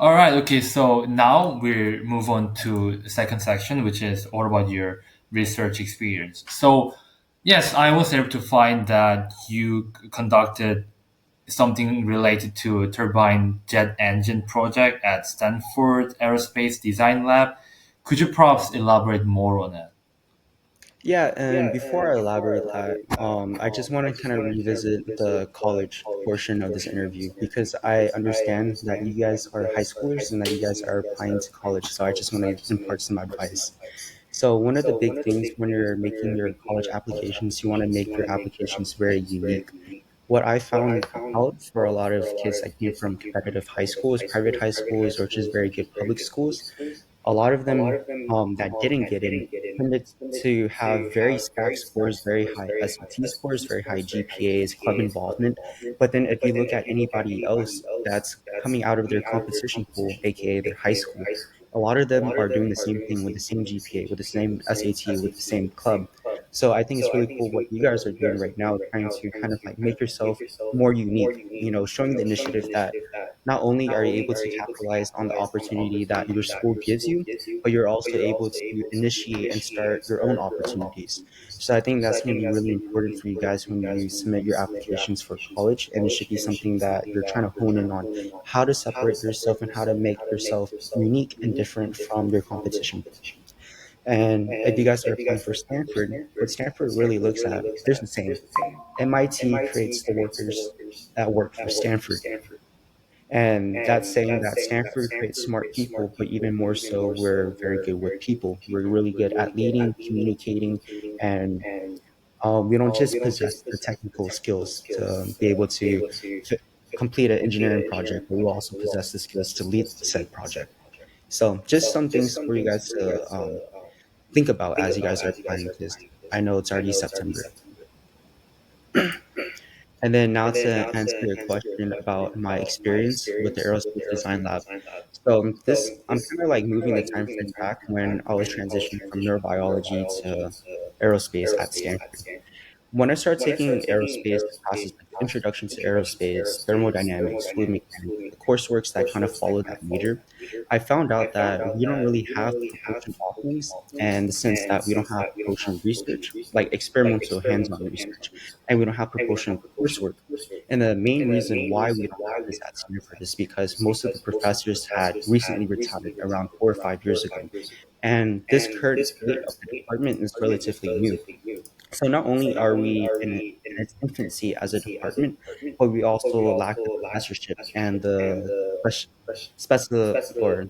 All right. Okay. So now we move on to the second section, which is all about your research experience. So, yes, I was able to find that you conducted something related to a turbine jet engine project at Stanford Aerospace Design Lab. Could you perhaps elaborate more on it? Yeah, and before I elaborate that, I just want to kind of revisit the college portion of this interview because I understand that you guys are high schoolers and that you guys are applying to college. So I just want to impart some advice. So one of the big things when you're making your college applications, you want to make your applications very unique. What I found out for a lot of kids that came from competitive high schools, private high schools, or just very good public schools, a lot of them that didn't get in tended to have very stacked scores, very high SAT scores, very high GPAs, club involvement. But then if you look at anybody else that's coming out of their competition pool, aka their high school, a lot of them are doing the same thing with the same GPA, with the same SAT, with the same club. So I think it's really cool what you guys are doing right now, trying to kind of like make yourself more unique, showing the initiative that not only are you able to capitalize on the opportunity that your school gives you, but you're also able to initiate and start your own opportunities. So I think that's going to be really important for you guys when you submit your applications for college, and it should be something that you're trying to hone in on how to separate yourself and how to make yourself unique and different from your competition. And if you guys are applying for Stanford, what Stanford really looks at, there's the same. MIT creates the workers that work for Stanford. And that's saying that Stanford creates smart people, but even more so, we're very good with people. We're really good at leading, communicating, and we don't just possess the technical skills to be able to f- complete an engineering project, but we also possess the skills to lead said project. So, just some things for you guys to think about as you guys are applying, because I know it's already September. And then now to answer your question about my experience with the aerospace design lab. So this, I'm kind of like moving the time frame back when I was transitioning from neurobiology to aerospace at Stanford. When I started taking aerospace classes, like Introduction to Aerospace, Thermodynamics, Fluid Mechanics, the courseworks that kind of follow that major, I found out that we don't really have propulsion offerings, and the sense that we don't have propulsion research, like experimental hands-on research, and we don't have propulsion coursework. And the main reason why we don't have this at Stanford is because most of the professors had recently retired around 4 or 5 years ago. And this current state of the department is relatively new. So not only are we in its infancy as a department, but we also lack the professorship and the spec- special or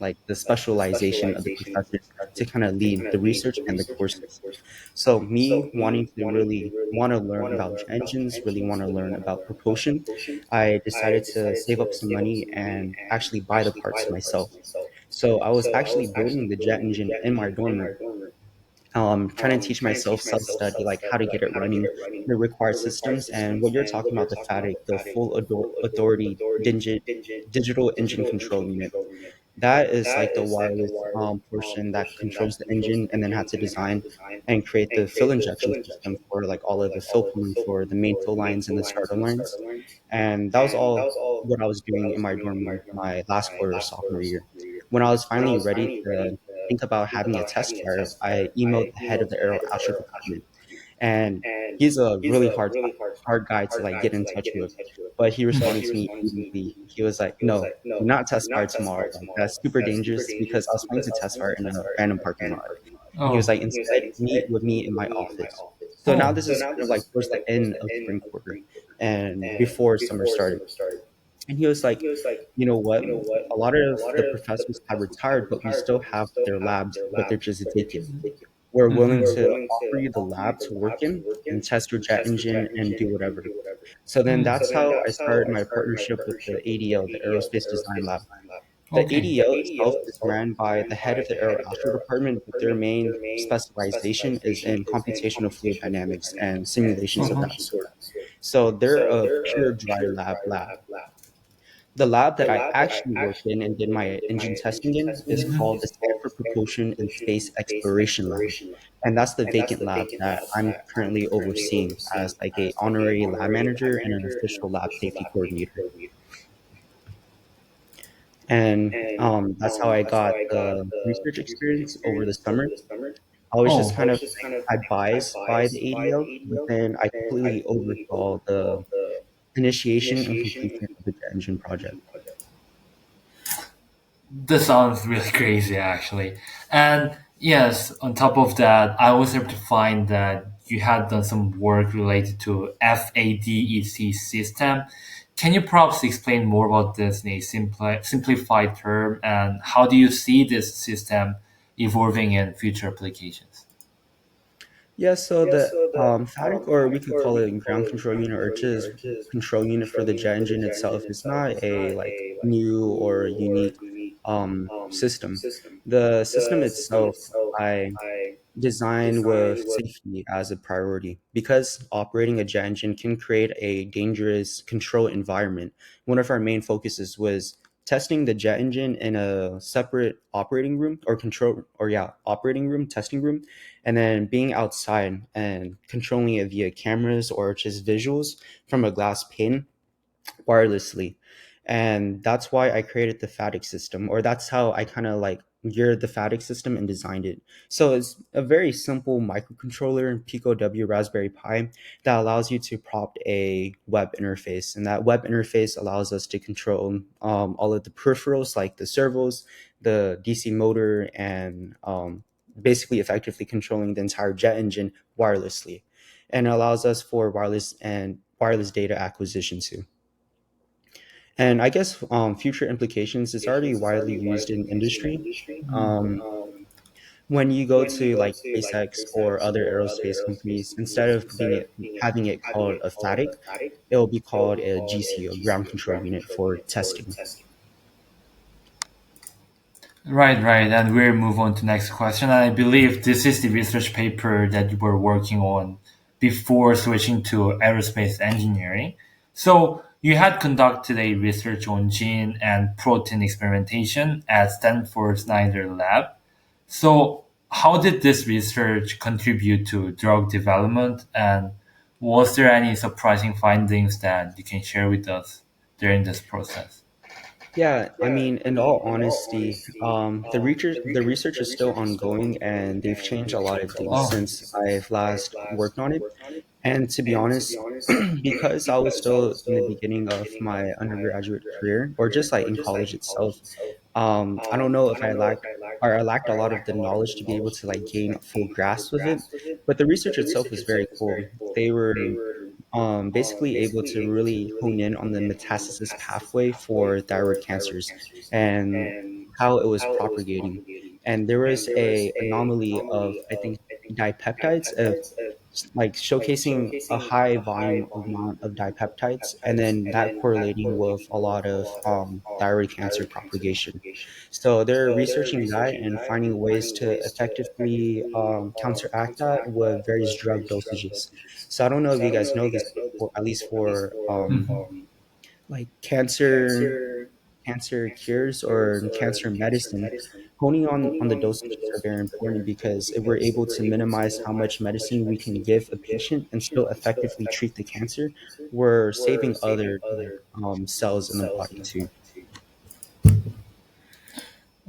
like the specialization of the professors to kind of lead the research and the courses. So me wanting to really want to learn about engines, really want to learn about propulsion, I decided to save up some money and actually buy the parts myself. So I was actually building the jet engine in my dorm room, trying to teach myself self-study, like how to get it running, the required systems, and what you're talking about, the FATIC, the full authority digital engine control unit. That is like the wireless portion that controls the engine, and then had to design and create the fuel injection system for like all of the fill pooling for the main fill lines and the starter lines. And that was all what I was doing in my dorm room my last quarter of sophomore year. When I was finally ready to think about having a test fire, I emailed the head of the aero astro department, and he's a really hard guy to like get in touch with. But he responded to me immediately. He was like, "No, do not test fire tomorrow. Like, that's super dangerous," because I was planning to test fire in a random parking lot. And he was Oh, like, "Instead, meet with me in my office." So now oh. this is kind of like towards the end of spring quarter and before summer started. And he was like, "You know what? A lot of the professors have retired, but we still have their labs, but they're just vacant. We're willing to offer you the lab to work in and test your jet engine and do whatever." So then that's how I started my partnership with the ADL, the Aerospace Design Lab. The Okay. ADL itself is ran by the head of the Aero Astro department, but their main specialization is in computational fluid dynamics and simulations of that sort. So they're a pure dry lab. The lab that I actually worked in and did my engine testing in is called the Stanford Propulsion and Space Exploration Lab. And that's the vacant lab that I'm currently overseeing as like a honorary lab manager and an official lab safety coordinator. And that's how I got the research experience over the summer. I was just Oh, kind of like advised by the ADO, but then I completely oversaw the initiation and completion of the jet engine project. this sounds really crazy, actually. And yes, on top of that, I was able to find that you had done some work related to FADEC system. Can you perhaps explain more about this in a simplified term, and how do you see this system evolving in future applications? Yeah, so the FATIC, or we could call it ground control unit, or just control unit for the jet engine itself, is not a like new or unique system. The system itself, I design with safety as a priority because operating a jet engine can create a dangerous control environment. One of our main focuses was testing the jet engine in a separate operating room or control or yeah operating room testing room, and then being outside and controlling it via cameras or just visuals from a glass pane wirelessly. And that's why I created the FATIC system, or that's how I kind of like geared the FATIC system and designed it. So it's a very simple microcontroller, Pico W Raspberry Pi, that allows you to prompt a web interface. And that web interface allows us to control all of the peripherals like the servos, the DC motor, and basically effectively controlling the entire jet engine wirelessly. And it allows us for wireless data acquisition too. And I guess future implications is already widely used in industry. Um, when you go to like SpaceX or other aerospace companies, instead of having it called a FATIC, it will be called a GCO, ground control unit for testing. Right, right. And we'll move on to next question. And I believe this is the research paper that you were working on before switching to aerospace engineering. So you had conducted a research on gene and protein experimentation at Stanford Snyder Lab. So how did this research contribute to drug development? And was there any surprising findings that you can share with us during this process? Yeah, I mean, in all honesty, the research is still ongoing, and they've changed a lot of things Oh. since I've last worked on it. And to be honest, because I was still in the beginning of my undergraduate career, or just like in college itself, I don't know if I lacked a lot of the knowledge to be able to like gain a full grasp of it. But the research itself was very cool. They were basically able to really hone in on the metastasis pathway for thyroid cancers and how it was propagating. And there was a anomaly of, I think, dipeptides of like showcasing a high volume amount of dipeptides, and then that correlating with a lot of thyroid cancer propagation. So they're researching that and finding ways to effectively counteract that with various drug dosages. So I don't know if you guys know this, but at least for like cancer cures or cancer medicine, honing on the dosages are very important because if we're able to minimize how much medicine we can give a patient and still effectively treat the cancer, we're saving other cells in the body too.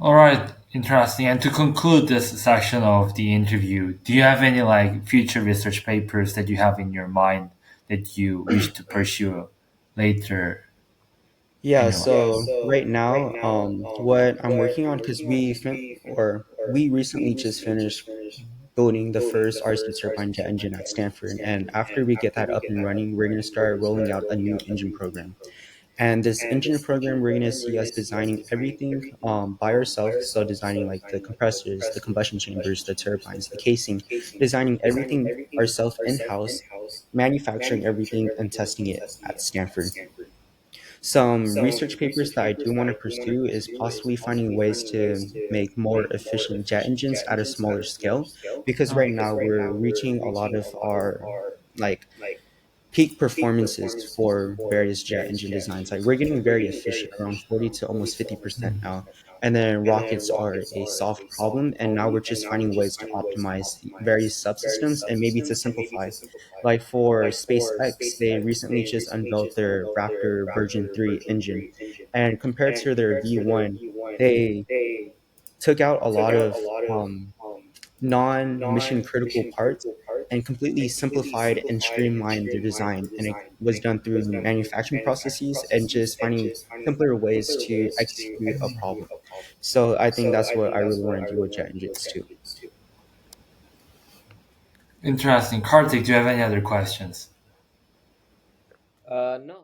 All right, interesting. And to conclude this section of the interview, do you have any like future research papers that you have in your mind that you wish to pursue later in Yeah, your life? so right now, what I'm working on, because we recently just finished building the first RC turbine jet engine at Stanford, and after we get that up and running, we're going to start rolling out a new engine program. And this engine program, we're going to see us designing everything by ourselves. So designing like the compressors, the combustion chambers, the turbines, the casing, designing everything ourselves in-house, manufacturing everything and testing it at Stanford. Some research papers that I do want to pursue is possibly finding ways to make more efficient jet engines at a smaller scale, because right now we're reaching a lot of our like peak performances for various jet engine designs. Like we're getting very efficient, around 40 to almost 50% now. And then rockets are a soft problem, and now we're just finding ways to optimize the various subsystems and maybe to simplify. Like for SpaceX, they recently just unveiled their Raptor version 3 engine. And compared to their V1, they took out a lot of um, non-mission critical parts and completely simplified and streamlined their design. And it was done through manufacturing processes and just finding simpler ways to execute a problem. So I think that's what I really want to do with jet engines too. Interesting. Kartik, do you have any other questions? No.